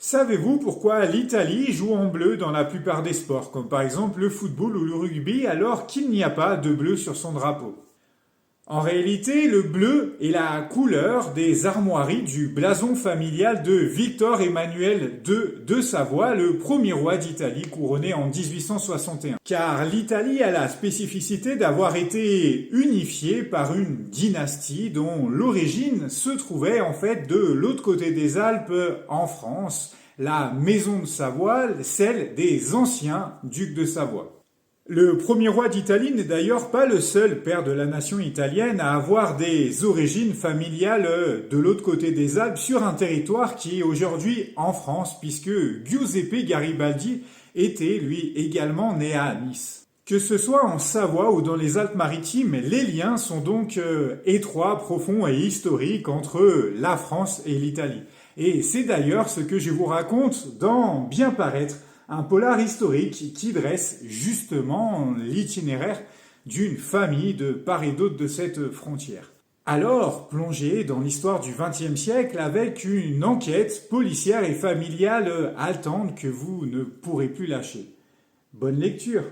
Savez-vous pourquoi l'Italie joue en bleu dans la plupart des sports, comme par exemple le football ou le rugby, alors qu'il n'y a pas de bleu sur son drapeau? En réalité, le bleu est la couleur des armoiries du blason familial de Victor Emmanuel II de Savoie, le premier roi d'Italie couronné en 1861. Car l'Italie a la spécificité d'avoir été unifiée par une dynastie dont l'origine se trouvait en fait de l'autre côté des Alpes en France, la maison de Savoie, celle des anciens ducs de Savoie. Le premier roi d'Italie n'est d'ailleurs pas le seul père de la nation italienne à avoir des origines familiales de l'autre côté des Alpes sur un territoire qui est aujourd'hui en France puisque Giuseppe Garibaldi était lui également né à Nice. Que ce soit en Savoie ou dans les Alpes-Maritimes, les liens sont donc étroits, profonds et historiques entre la France et l'Italie. Et c'est d'ailleurs ce que je vous raconte dans Bien paraître, un polar historique qui dresse justement l'itinéraire d'une famille de part et d'autre de cette frontière. Alors, plongez dans l'histoire du XXe siècle avec une enquête policière et familiale haletante que vous ne pourrez plus lâcher. Bonne lecture!